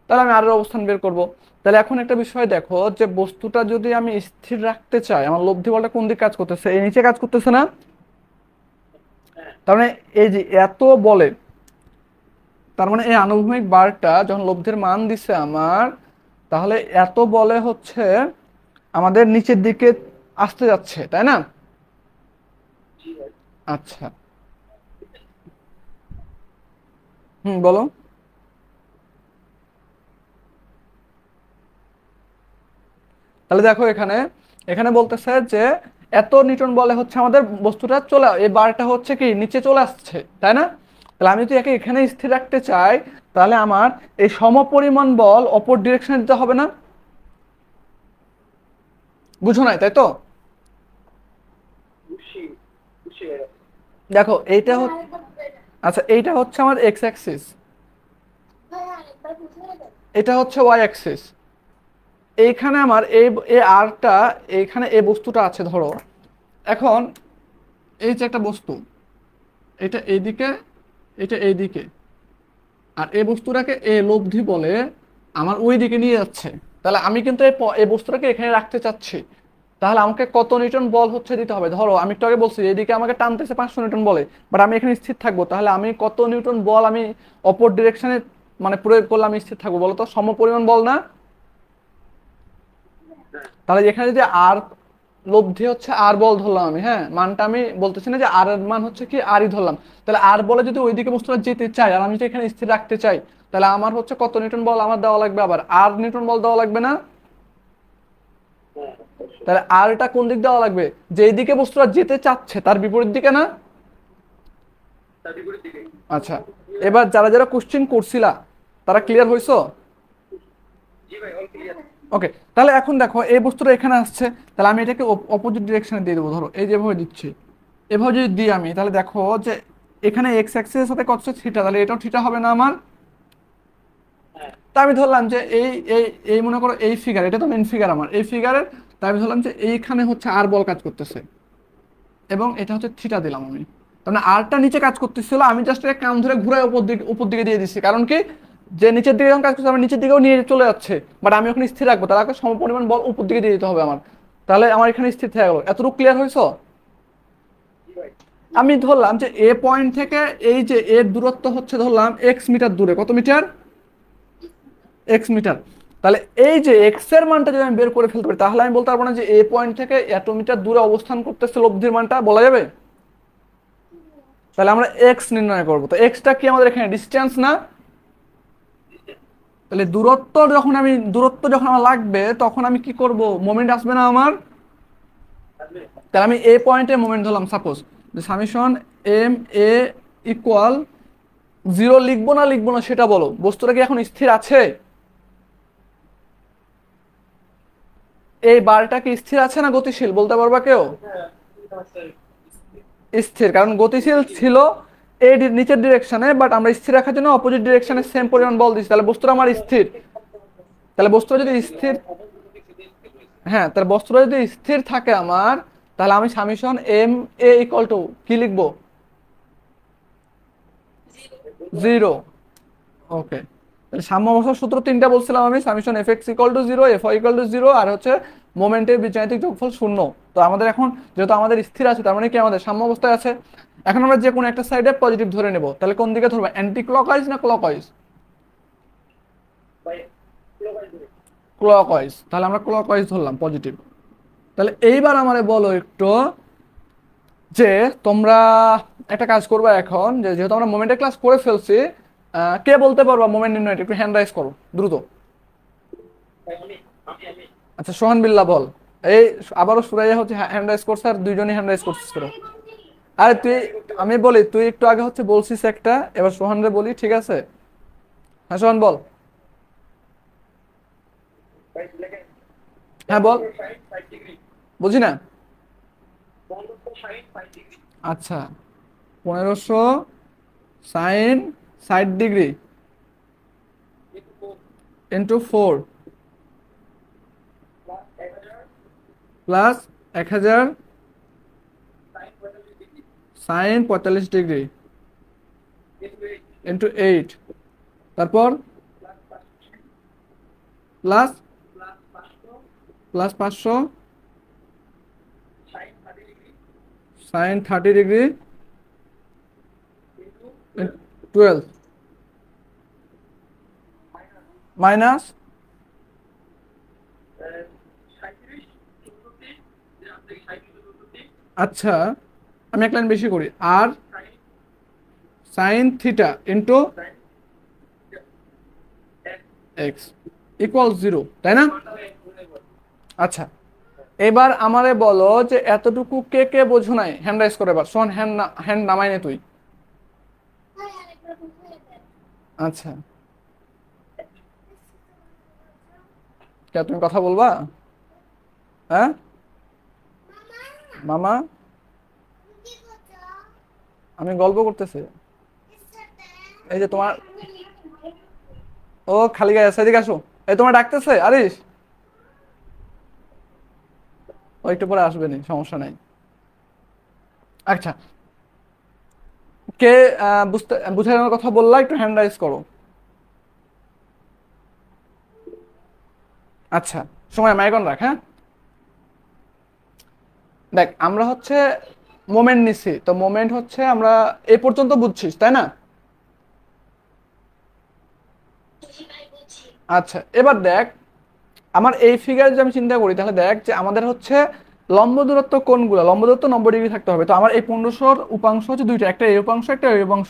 A: তাহলে আমি আর এর অবস্থান বের করব। তাহলে এখন একটা বিষয় দেখো, যে বস্তুটা যদি আমি স্থির রাখতে চাই, আমার লব্ধি বলটা কোন দিকে কাজ করতেছে? এই নিচে কাজ করতেছে না? তার মানে এই যে এত বলে, তার মানে এই আনুভূমিক বারটা যখন লব্ধির মান দিছে আমার, তাহলে এত বলে হচ্ছে আমাদের নিচের দিকে আসতে যাচ্ছে, তাই না? আচ্ছা, বলো। তাহলে দেখো এখানে, এখানে বলতেছে যে এত নিউটন বলে হচ্ছে আমাদের বস্তুটা চলে, এই বারটা হচ্ছে কি নিচে চলে আসছে, তাই না? তাহলে আমি যদি একে এখানে স্থির রাখতে চাই, তাহলে আমার এই সমপরিমাণ বল অপর ডিরেকশনে দিতে হবে না? বুঝো নাই তাই তো? দেখো এইটা
C: ভাই
A: হচ্ছে,
C: আরেকবার বুঝাই দেন।
A: আচ্ছা এইটা হচ্ছে আমার এক্স অ্যাক্সিস,
C: ভাই আরেকবার বুঝাই দেন।
A: এটা হচ্ছে ওয়াই অ্যাক্সিস। এইখানে আমার এই এই আরটা, এইখানে এই বস্তুটা আছে ধরো। এখন এই যে একটা বস্তু, এটা এইদিকে, এটা এইদিকে, আর এই বস্তুটাকে এই লব্ধি বলে আমার ওই দিকে নিয়ে যাচ্ছে। তাহলে আমি কিন্তু এই বস্তুটাকে এখানে রাখতে চাচ্ছি। তাহলে আমাকে কত নিউটন বল হচ্ছে দিতে হবে? ধরো আমি একটু আগে বলছি এইদিকে আমাকে টানতেছে 500 নিউটন বলে, বাট আমি এখানে স্থির থাকবো। তাহলে আমি কত নিউটন বল আমি অপর ডিরেকশনে মানে প্রয়োগ করলে আমি স্থির থাকবো বলো তো? সমপরিমাণ বল না? তাহলে এখানে যদি আর লব্ধি হচ্ছে আর বল ধরলাম আমি, হ্যাঁ, মানটা আমি বলতেছি না যে আর এর মান হচ্ছে কি আরই ধরলাম। তাহলে আর বলে যদি ওইদিকে বস্তুটা যেতে চাই আর আমি যদি এখানে স্থির রাখতে চাই, তাহলে আমার হচ্ছে কত নিউটন বল আমার দেওয়া লাগবে? আবার আর নিউটন বল দেওয়া লাগবে না? তাহলে আরটা কোন দিক দেওয়া লাগবে? যেই দিকে বস্তুটা যেতে চাচ্ছে তার বিপরীত দিকে না? আচ্ছা, এবার যারা যারা কোশ্চেন করছিলা তারা ক্লিয়ার হইছো? ওকে, তাহলে এখন দেখো এই বস্তুটা এখানে আসছে, তাহলে আমি এটাকে অপোজিট ডিরেকশনে দিয়ে দেবো। ধরো এই যেভাবে দিচ্ছি, এভাবে যদি দিই আমি, তাহলে দেখো যে এখানে এক্স অ্যাক্সিসের সাথে কত থিটা, তাহলে এটাও থিটা হবে না আমার? তা আমি ধরলাম যে এই এই এই মনে করো এই ফিগার, এটা তো মেন ফিগার আমার, এই ফিগারের, তাই আমি ধরলাম যে এইখানে হচ্ছে আর বল কাজ করতেছে এবং এটা হচ্ছে থিটা দিলাম আমি। তার মানে আরটা নিচে কাজ করতেছিল, আমি জাস্ট একটা কাম ধরে ঘুরে উপর দিকে দিয়ে দিচ্ছি। কারণ কি, যে নিচের দিকে যখন কাজ করছে আমার নিচের দিকেও নিয়ে চলে যাচ্ছে, বাট আমি ওখানে স্থির রাখবো, তাহলে আমাকে সমপরিমাণ বল উপর দিকে দিয়ে দিতে হবে আমার। তাহলে আমার এখানে স্থির থেকে গেল। এতটুকু ক্লিয়ার হয়েছো? আমি ধরলাম যে এ পয়েন্ট থেকে এই যে এর দূরত্ব হচ্ছে ধরলাম এক্স মিটার দূরে। কত মিটার? X metre. তাহলে এই যে এক্স এর মানটা যদি আমি বের করে ফেলতে পারি, তাহলে আমি বলতে পারবো না যে এ পয়েন্ট থেকে এত মিটার দূরে অবস্থান করতেছে লব্ধির মানটা? বলা যাবে? তাহলে আমরা এক্স নির্ণয় করবো। তো এক্সটা কি আমাদের এখানে ডিস্টেন্স না? তাহলে দূরত্ব যখন আমার লাগবে তখন আমি কি করব? মোমেন্ট আসবে না আমার? তাহলে আমি এ পয়েন্টে মোমেন্ট ধরলাম, সাপোজ যে সামেশন এম এ ইকুয়াল 0 লিখবো না লিখবো না সেটা বলো। বস্তুটা কি এখন স্থির আছে? এই বারটা কি স্থির আছে না গতিশীল? বলতে পারবা কেউ? স্থির, কারণ গতিশীল ছিল এই নিচের ডিরেকশনে, বাট আমরা স্থির রাখার জন্য অপোজিট ডিরেকশনে সেম পরিমাণ বল দিচ্ছি। তাহলে বস্তুটা আমার স্থির। তাহলে বস্তুটা যদি স্থির, হ্যাঁ, তাহলে বস্তুটা যদি স্থির থাকে আমার, তাহলে আমি summation M A equal to কি লিখবো? 0। ওকে, তাহলে সাম্য অবস্থার সূত্র তিনটা বলছিলাম আমি, summation F X equal to 0, F Y equal to 0, আর হচ্ছে মোমেন্টের বীজগাণিতিক যোগফল 0। তো আমাদের এখন যেহেতু আমাদের স্থির আছে, তার মানে কি আমাদের সাম্য অবস্থায় আছে। এখন আমরা যে কোনো একটা সাইডে পজিটিভ ধরে নেব। তাহলে কোন দিকে ধরবো? অ্যান্টি ক্লকওয়াইজ না ক্লকওয়াইজ? ক্লকওয়াইজ। তাহলে আমরা ক্লকওয়াইজ ধরলাম পজিটিভ। তাহলে এইবার আমারে বলো একটু যে তোমরা একটা কাজ করবে এখন, যে যেহেতু আমরা মোমেন্টের ক্লাস করে ফেলছি, কে বলতে পারবা মোমেন্ট নির্ণয়? একটু হ্যান্ড রাইজ করো দ্রুত। আচ্ছা, সোহান বিল্লাহ বল। এই আবারও সুরাইয়া হচ্ছে হ্যান্ড রাইজ করছে, আর দুইজনই হ্যান্ড রাইজ করছিস করো। আরে তুই, আমি বলি তুই একটু আগে হচ্ছে বলছিস একটা, এবার সোহানরে বলি, ঠিক আছে? হ্যাঁ সোহান বল। হ্যাঁ বল, বুঝি না। আচ্ছা, 1500 sine 60 degree into 4 plus 1000 sine 45 degree into 8 তারপর প্লাস 500 সাইন 30 ডিগ্রি 12 মাইনাস আচ্ছা আমি এক লাইন বেশি করি আর sine theta into x equal 0 তাই না? আচ্ছা এবার আমারে বলো যে এতটুকু কে কে বোঝো নাই, হ্যান্ড রাইজ করে এবার শোন, হ্যান্ড নামাই নে তুই।
C: ভাই আরেকবার বুঝিয়ে দেন।
A: আচ্ছা কে তুমি কথা বলবা? হ্যাঁ মামা
C: কি করছো?
A: আমি গল্প করতেছি। এই যে তোমার ও খালি গায়ে আছে, এদিকে আসো। এই তোমার ডাকতেছে আরিশ, ও একটু পরে আসবে নি, সমস্যা নাই। আচ্ছা কে বুঝানোর কথা বললা একটু হ্যান্ড রাইজ করো। আচ্ছা সময় মাইক অন রাখ। হ্যাঁ দেখ আমরা হচ্ছে মোমেন্ট নিছি, তো মোমেন্ট হচ্ছে আমরা এই পর্যন্ত বুঝছিস তাই না?
C: জি ভাই বুঝছি।
A: আচ্ছা এবার দেখ আমার এই ফিগার যদি আমি চিন্তা করি তাহলে দেখ যে আমাদের হচ্ছে লম্ব দূরত্ব কোণগুলো, লম্ব দূরত্ব 90 ডিগ্রি থাকতে হবে। তো আমার এই 1500 উপাংশ হচ্ছে দুইটা, একটা এই উপাংশ একটা এই উপাংশ।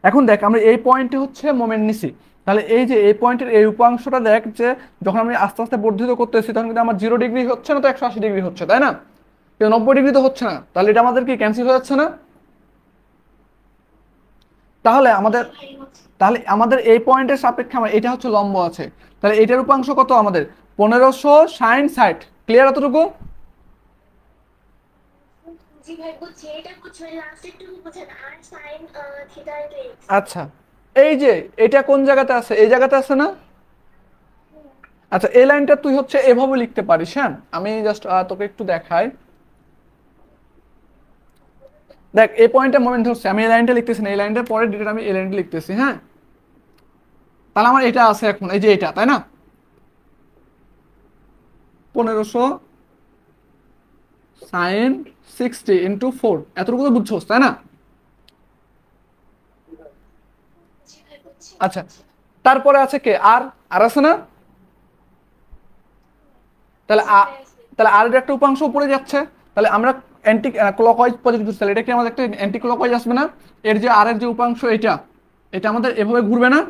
A: এখন দেখ আমরা এই পয়েন্টে হচ্ছে মোমেন্ট নিছি, তাহলে এই যে এই পয়েন্টের এই উপাংশটা দেখ যে যখন আমি আস্তে আস্তে বর্ধিত করতেছি তখন কিন্তু আমার 0 ডিগ্রি হচ্ছে না, তো 180 ডিগ্রি হচ্ছে তাই না? কিন্তু 90 ডিগ্রি তো হচ্ছে না, তাহলে এটা আমাদের কি ক্যান্সেল হয়ে যাচ্ছে না? তাহলে আমাদের
C: ভাই বুঝছি।
A: তাহলে এই পয়েন্টের সাপেক্ষে আমার এটা হচ্ছে লম্ব আছে, তাহলে এটার উপাংশ কত আমাদের 1500 সাইন 60। ক্লিয়ার এতটুকু?
C: জি ভাই বুঝছি, এটা বুঝছি, লাস্ট একটু বুঝেন। আর সাইন থিটা ইন্টু এক্স।
A: আচ্ছা এই যে এটা কোন জায়গাতে আছে, এই জায়গাতে আছে না? আচ্ছা এই লাইনটা তুই হচ্ছে এভাবে লিখতে পারিস। হ্যাঁ আমি জাস্ট তোকে একটু দেখাই। দেখ এই পয়েন্টে মোমেন্ট হচ্ছে, আমি এই লাইনটা লিখতেছি না, এই লাইনটার পরে ডিটেল আমি এই লাইনটা লিখতেছি। হ্যাঁ তাহলে আমার এটা আছে এখন, এই যে এটা তাই না? 1500 সাইন 60 ইন্টু 4, এতটুকু তো বুঝছোস তাই না?
C: জি ভাই বুঝছি।
A: আচ্ছা তারপরে আছে কে আর, আর আছে না? তাহলে তাহলে আর একটা উপাংশ উপরে যাচ্ছে, তাহলে আমরা অ্যান্টি ক্লকওয়াইজ পজিটিভ, তাহলে এটা কি আমাদের একটা অ্যান্টি ক্লকওয়াইজ আসবে না? এর যে আর এর যে উপাংশ এটা, এটা আমাদের এভাবে ঘুরবে না?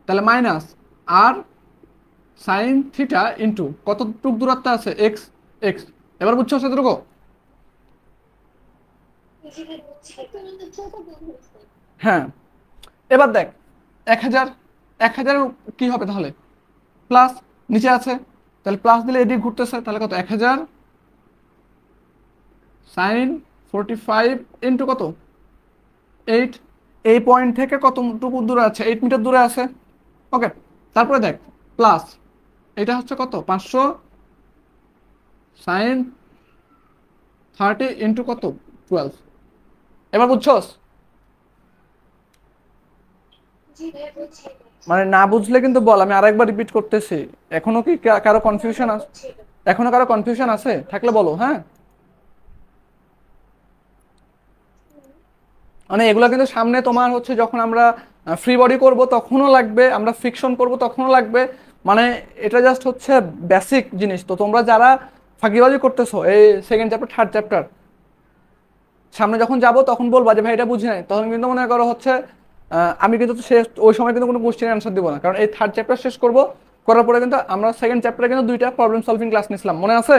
A: তাহলে মাইনাস আর সাইন থিটা ইন্টু কতটুকু দূরত্ব আছে এক্স এক্স। এবার বুঝছো সেটুকু?
C: জি ভাই বুঝছি। তুমি তো ছোট বোন হয়েছে।
A: হ্যাঁ এবার দেখ 1000, 1000 কি হবে তাহলে প্লাস, নিচে আছে তাহলে প্লাস দিলে এদিকে ঘুরতেছে, তাহলে কত 1000 সাইন 45 ইন্টু কত 8। এই পয়েন্ট থেকে কতটুকু দূরে আছে, 8 মিটার দূরে আছে। ওকে তারপরে দেখ প্লাস এটা হচ্ছে কত 500 সাইন 30 ইন্টু কত 12। এবার বুঝছস?
C: জি ভাই বুঝছি।
A: মানে না বুঝলে কিন্তু বল, আমি আরেকবার রিপিট করতেছি। এখনো কি কারো কনফিউশন আছে?
C: বুঝছি।
A: এখনো কারো কনফিউশন আছে থাকলে বলো। হ্যাঁ মানে এগুলো কিন্তু সামনে তোমার হচ্ছে যখন আমরা ফ্রি বডি করব তখনও লাগবে, আমরা ফিকশন করব তখনও লাগবে। মানে এটা জাস্ট হচ্ছে বেসিক জিনিস। তো তোমরা যারা ফাঁকিবাজি করতেছো এই সেকেন্ড চ্যাপ্টার থার্ড চ্যাপ্টার, সামনে যখন যাব তখন বলবা যে ভাই এটা বুঝি নাই, তখন কিন্তু মনে করো হচ্ছে আমি কিন্তু শেষ ওই সময় কিন্তু কোনো কোশ্চেন অ্যান্সার দিব না, কারণ এই থার্ড চ্যাপ্টার শেষ করব, করার পরে কিন্তু আমরা সেকেন্ড চ্যাপ্টারে কিন্তু দুইটা প্রবলেম সলভিং ক্লাস নিছিলাম, মনে আছে?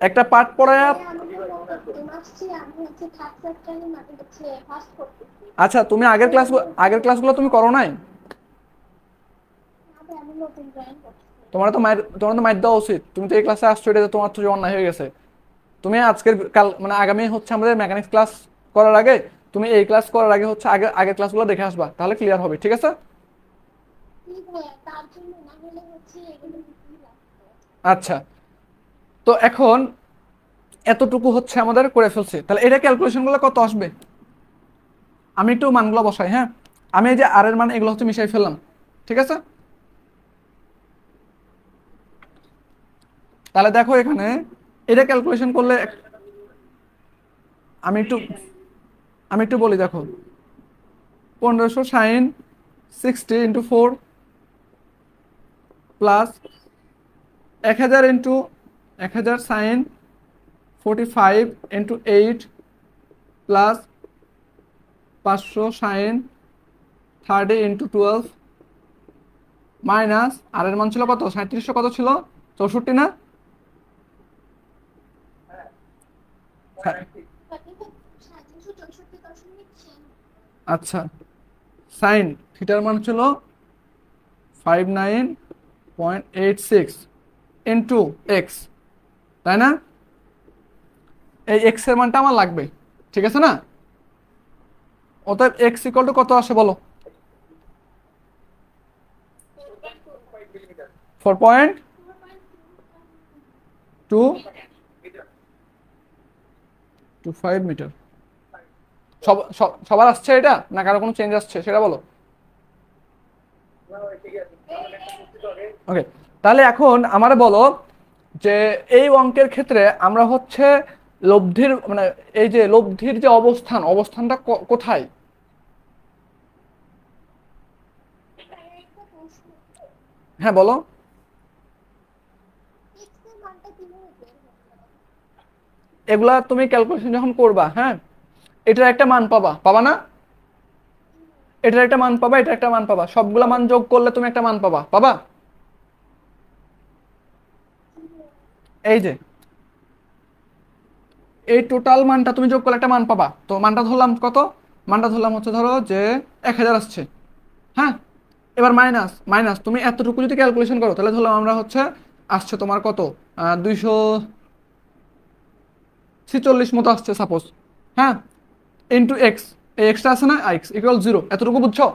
A: একটা পার্ট পড়ায়। আচ্ছা তুমি আগের ক্লাসগুলো তুমি করো নাই? তোমার তো মাইর দেওয়া উচিত, তুমি তো এই ক্লাসে আসছো, এটা তো তোমার তো অন্যায় হয়ে গেছে। তুমি আজকের কাল মানে আগামী হচ্ছে আমাদের মেকানিক্স ক্লাস করার আগে তুমি এই ক্লাস করার আগে হচ্ছে আগের ক্লাসগুলো দেখে আসবা, তাহলে ক্লিয়ার হবে, ঠিক আছে?
C: ঠিক ভাইয়া, তার জন্য না হলে হচ্ছে এগুলো বুঝতেই লাগতো।
A: আচ্ছা, তো এখন এতটুকু হচ্ছে আমাদের করে ফেলছি, তাহলে এটা ক্যালকুলেশন গুলো কত আসবে? আমি একটু মানগুলো বসাই, হ্যাঁ। আমি এই যে আর এর মান এগুলো হচ্ছে মিশাই ফেললাম, ঠিক আছে? তাহলে দেখো এখানে এটা ক্যালকুলেশন করলে আমি একটু আমি একটু বলি, দেখো 1500 sine 60 × 4 plus 1000 into 1000 sine 45 × 8 plus 500 sine 30 × 12 minus R এর মান ছিল কত? 3700 কত ছিল? 64 না? হ্যাঁ,
C: আপনি তো 3764.6।
A: আচ্ছা, সাইন থিটার মান ছিল 59.86 ইন্টু এক্স, তাই না? এই এক্স এর মানটা আমার লাগবে, ঠিক আছে না? অতএব এক্স ইকুয়াল টু কত আসে বলো? 4.225 মিটার। সবার আসছে এটা না কারো কোনো চেঞ্জ আসছে সেটা বলো। ওকে, তাহলে এখন আমার বলো যে এই অঙ্কের ক্ষেত্রে আমরা হচ্ছে লব্ধির মানে এই যে লব্ধির যে অবস্থানটা কোথায়?
C: ভাইয়া একটা প্রশ্ন,
A: হ্যাঁ বলো।
C: এক্স এর মানটা কিভাবে বের হবে?
A: এগুলা তুমি ক্যালকুলেশন যখন করবা, হ্যাঁ, এটার একটা মান পাবা, পাবা না? এটার একটা মান পাবা, এটা একটা মান পাবা, সবগুলা মান যোগ করলে তুমি একটা মান পাবা, পাবা? এই যে এই টোটাল মানটা তুমি যোগ করলে একটা মান পাবা, তো মানটা ধরলাম কত? মানটা ধরলাম হচ্ছে ধরো যে 1000 আসছে, হ্যাঁ। এবার মাইনাস মাইনাস তুমি এতটুকু যদি ক্যালকুলেশন করো তাহলে ধরলাম আমরা হচ্ছে আসছে তোমার কত 246 মতো আসছে সাপোজ, হ্যাঁ, ইন্টু এক্স, এই এক্সটা আছে না, এক্স ইকুয়াল 0, এতটুকু বুঝছো?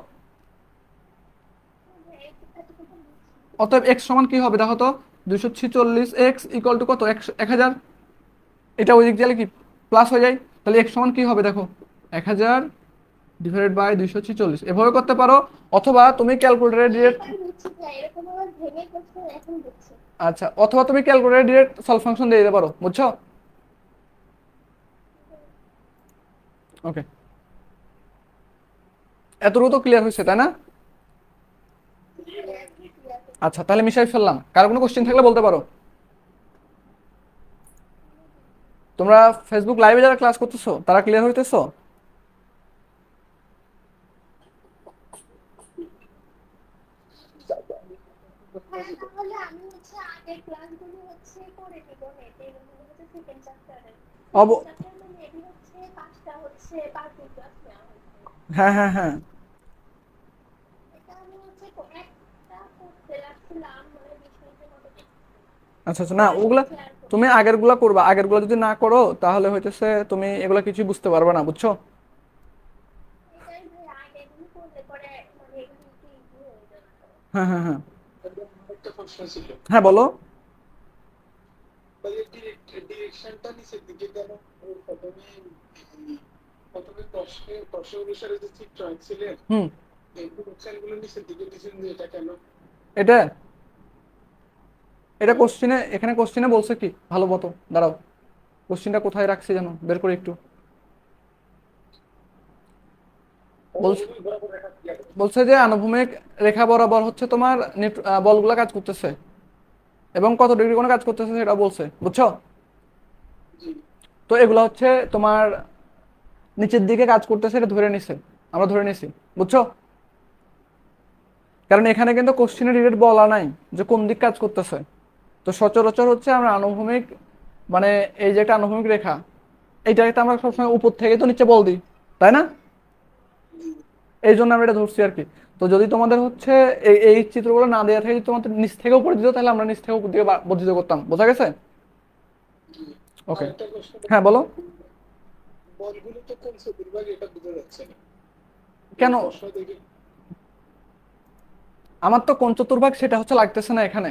C: এতটুকু বুঝছি।
A: অতএব এক্স সমান কি হবে দেখো তো? 246 ইকুয়াল টু কত? 1000। এটা ওই দিক দিয়ে কি প্লাস হয়ে যায়, তাহলে এক্স সমান কি হবে দেখো? 1000 ডিভাইডেড বাই 246, এভাবে করতে পারো, অথবা তুমি ক্যালকুলেটরে ডিরেক্ট,
C: এবার বুঝছি ভাইয়া, এরকম আবার ভেঙে করতে এখন বুঝছি।
A: আচ্ছা, অথবা তুমি ক্যালকুলেটরে ডিরেক্ট সলভ ফাংশন দিয়ে দিতে পারো, বুঝছো? ওকে, এতটুকু তো ক্লিয়ার হয়েছে তাই না? আচ্ছা, তাহলে মিশাই ফেললাম, কারো কোনো কোশ্চেন থাকলে বলতে পারো। তোমরা ফেসবুক লাইভে যারা ক্লাস করতেছো তারা ক্লিয়ার হইতেছো?
C: হ্যাঁ, তাহলে আমি হচ্ছে আগের ক্লাসগুলো হচ্ছে করে দিব নেটে, এগুলো হচ্ছে সেকেন্ড চ্যাপ্টারে।
A: অব
C: সেকেন্ড চ্যাপ্টার মানে এটি হচ্ছে 5টা হচ্ছে পার্টির ক্লাস নেওয়া হয়েছে।
A: হ্যাঁ হ্যাঁ হ্যাঁ,
C: এটা আমি হচ্ছে একটা করতে লাগছিলাম, মানে 20 মিনিটের মতো করতে।
A: আচ্ছা আচ্ছা, না
C: পরে
A: ওগুলা
C: হচ্ছে আর
A: তুমি
C: করতে।
A: আগেরগুলা করবা, আগেরগুলা যদি না করো তাহলে হইতেছে তুমি এগুলা কিছুই বুঝতে পারবে না, বুঝছো?
C: এটাই ভাই, আগেগুলো করলে পরে মানে এগুলো একটু ইজি হয়ে যাবে।
A: হ্যাঁ হ্যাঁ হ্যাঁ
E: একটা প্রশ্ন ছিল,
A: হ্যাঁ বলো।
E: ভাই ডিরেকশনটা নিচের দিকে কেন? প্রথমে প্রথমে প্রশ্ন অনুসারে যে চিত্র আঁকছিলেন,
A: হুম,
E: এই ডিরেকশনগুলো নিচের দিকে দিয়েছেন যে এটা কেন?
A: এটা এটা কোশ্চিনে, এখানে কোশ্চিনে বলছে কি, ভালো মতো দাঁড়াও, কোশ্চিনটা কোথায় রাখছি জানো, বের করে একটু। বলছে বলছে যে আনুভূমিক রেখা বরাবর হচ্ছে তোমার বলগুলা কাজ করতেছে এবং কত ডিগ্রি কোণে কাজ করতেছে সেটা বলছে, বুঝছো?
E: জি,
A: তো এগুলো হচ্ছে তোমার নিচের দিকে কাজ করতেছে, এটা ধরে নিছে, আমরা ধরে নিছি, বুঝছো? কারণ এখানে কিন্তু কোশ্চিনে ডিরেক্ট বলা নাই যে কোন দিক কাজ করতেছে। তো সচরাচর হচ্ছে আমরা আনুভূমিক মানে এই যে একটা আনুভূমিক রেখা, এইটাকে আমরা সবসময় উপর থেকে তো নিচে বল দিই, তাই না? এই জন্য আমরা এটা ধরছি আর কি। তো যদি তোমাদের হচ্ছে এই চিত্রগুলো না দেওয়া থাকে, যদি তোমাদের নিচ থেকে উপরে দিত তাহলে আমরা নিচ থেকে উপর দিকে বর্ধিত করতাম, বোঝা গেছে?
E: জি।
A: ওকে,
E: আরেকটা প্রশ্ন,
A: হ্যাঁ বলো।
E: বলগুলো তো কোন চতুর্ভাগ এটা বোঝা যাচ্ছে না।
A: কেন?
E: প্রশ্ন দেখে
A: আমার তো কোন চতুর্ভাগ সেটা হচ্ছে লাগতেছে না এখানে।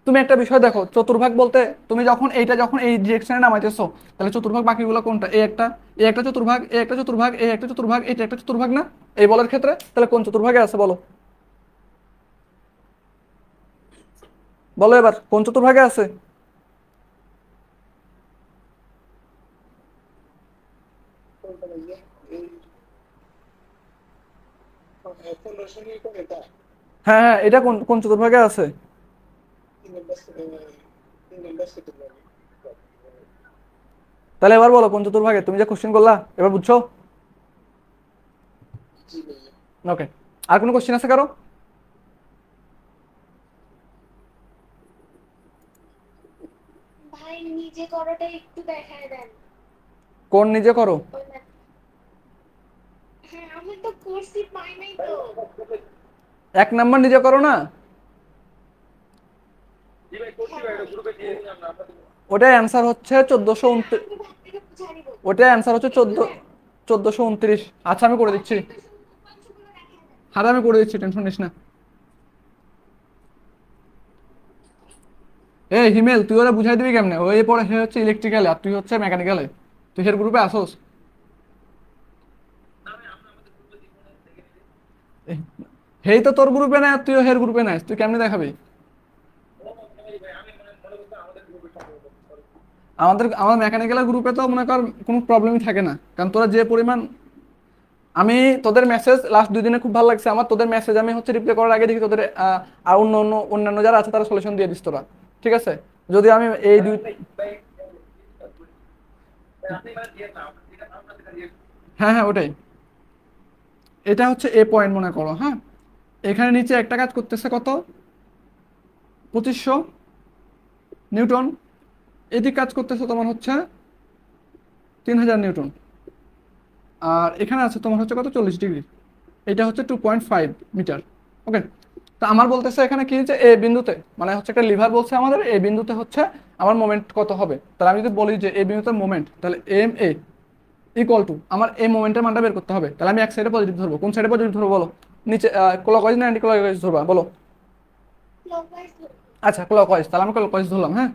A: তুমি একটা বিষয় দেখো, চতুর্ভাগ বলতে তুমি যখন এইটা যখন এই ডিরেকশনে নামাইতেছো, তাহলে চতুর্ভাগ বাকিগুলো কোনটা? এ একটা চতুর্ভাগ, এ একটা চতুর্ভাগ, এ একটা চতুর্ভাগ, এটা একটা চতুর্ভাগ না এই বলের ক্ষেত্রে? তাহলে কোন চতুর্ভাগে আছে বলো? বলো এবার কোন চতুর্ভাগে আছে?
E: কোনটা বলছে এই 1500 নিয়ে করে তা
A: হ্যাঁ হ্যাঁ, এটা কোন কোন চতুর্ভাগে আছে?
E: 3 নাম্বার চতুর্ভাগ।
A: তাহলে এবার বলো কোন চতুর্ভাগে, তুমি যে কোশ্চেন করলা এবার বুঝছো?
E: জি ভাইয়া।
A: ওকে, আর কোনো কোশ্চেন আছে কারো?
C: ভাই নিজে করাটা একটু দেখায় দেন।
A: কোন নিজে করো?
C: ওই না, হ্যাঁ আমি তো করছি পাই নাই তো।
A: 1 নাম্বার নিজে করো না? ওটার অ্যান্সার হচ্ছে 1429।
C: আমি ভাগ থেকে বুঝাই নিব।
A: ওটার অ্যান্সার হচ্ছে
C: একটু দেন।
A: 1429। আচ্ছা আমি করে দিচ্ছি।
C: একটা শুধু উপাংশগুলো দেখায় দেন।
A: হ্যাঁ আমি করে দিচ্ছি, টেনশন নিস না। এই হিমেল, তুই ওরা বুঝাই দিবি কেমনে? ওই পরে হে হচ্ছে ইলেকট্রিক্যালে আর তুই হচ্ছে মেকানিক্যালে, তুই হের গ্রুপে আসোস? এ- হেই তো তোর গ্রুপে নাই আর তুইও হের গ্রুপে নাই, তুই কেমনে দেখাবি? আমার মেকানিক্যাল গ্রুপে তো মনে কর কোনো প্রবলেমই থাকে না, কারণ তোরা যে পরিমাণ, আমি তোদের মেসেজ লাস্ট 2 দিনে খুব ভালো লাগছে আমার, তোদের মেসেজ আমি হচ্ছে রিপ্লাই করার আগে দেখি তোদের আর অন্যান্য যারা আছে তারা সলিউশন দিয়ে দিস তোরা। ঠিক আছে, যদি আমি এই দুই, হ্যাঁ হ্যাঁ ওটাই, এটা হচ্ছে এ পয়েন্ট মনে করো, হ্যাঁ। এখানে নিচে একটা কাজ করতেছে কত? 2500 নিউটন। এদিক কাজ করতেছে তোমার হচ্ছে 3000 নিউটন। আর এখানে আছে তোমার হচ্ছে কত, 40 ডিগ্রি। এটা হচ্ছে 2.5 মিটার। ওকে, তো আমার বলতেছে এখানে কি যে এ বিন্দুতে, মানে হচ্ছে একটা লিভার বলছে আমাদের এই বিন্দুতে হচ্ছে আমার মোমেন্ট কত হবে। তাহলে আমি যদি বলি যে এই বিন্দুতে মোমেন্ট, তাহলে এম এ ইকুয়াল টু আমার এই মোমেন্টের মানটা বের করতে হবে। তাহলে আমি এক সাইডে পজিটিভ ধরবো, কোন সাইডে পজিটিভ ধরবো বলো? নিচে ক্লকওয়াইজ না অ্যান্টি ক্লকওয়াইজ ধরবা বলো?
C: ক্লকওয়াইজ ধরুন।
A: আচ্ছা ক্লকওয়াইজ, তাহলে আমি ক্লকওয়াইজ ধরলাম, হ্যাঁ।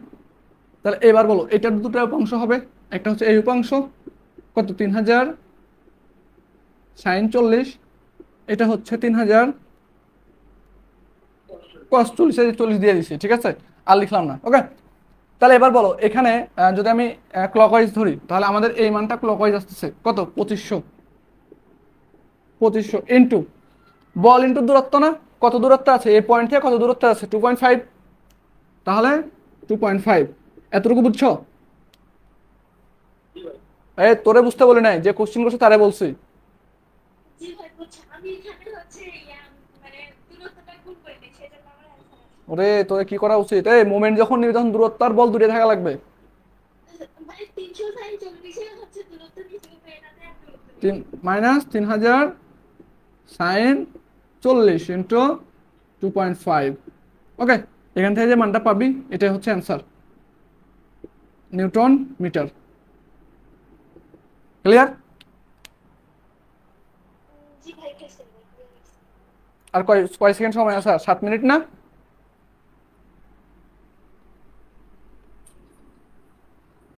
A: তাহলে এবার বলো এটার দুটো উপাংশ হবে, একটা হচ্ছে এই উপাংশ কত 3000 sin 40, এটা হচ্ছে 3000 cos 40, 40 দিয়ে দিছি, ঠিক আছে, আর লিখলাম না। ওকে, তাহলে এবার বলো এখানে যদি আমি ক্লকওয়াইজ ধরি, তাহলে আমাদের এই মানটা ক্লকওয়াইজ আসতেছে কত, 2500। 2500 ইন্টু বল ইন্টু দূরত্ব না, কত দূরত্ব আছে এই পয়েন্ট থেকে, কত দূরত্ব আছে 2.5, তাহলে 2.5। এতটুকু বুঝছো? এই তোরে বুঝতে বলি নাই, যে কোশ্চেন করছে তারে বলছি।
C: জি ভাই বুঝছি। আমি এখানে হচ্ছে মানে দূরত্বটা গুণ করে দিই, সেজন্য আমার অ্যান্সার আসে।
A: ওরে তোরে কি করা উচিত, এই মোমেন্ট যখন নিবি তখন দূরত্ব আর বল দূরে থাকা লাগবে।
C: ভাই 300 সাইন 40 হচ্ছে দূরত্ব নিচে এটাতে আর দূরত্ব নেই।
A: 3000 sin 40 ইন্টু 2.5। ওকে, এখান থেকে যে মানটা পাবি এটাই হচ্ছে অ্যান্সার, নিউটন মিটার। ক্লিয়ার?
C: জি ভাই, কেসে ভাই।
A: আর কয় কয় সেকেন্ড সময় আছে? আর 7 মিনিট না?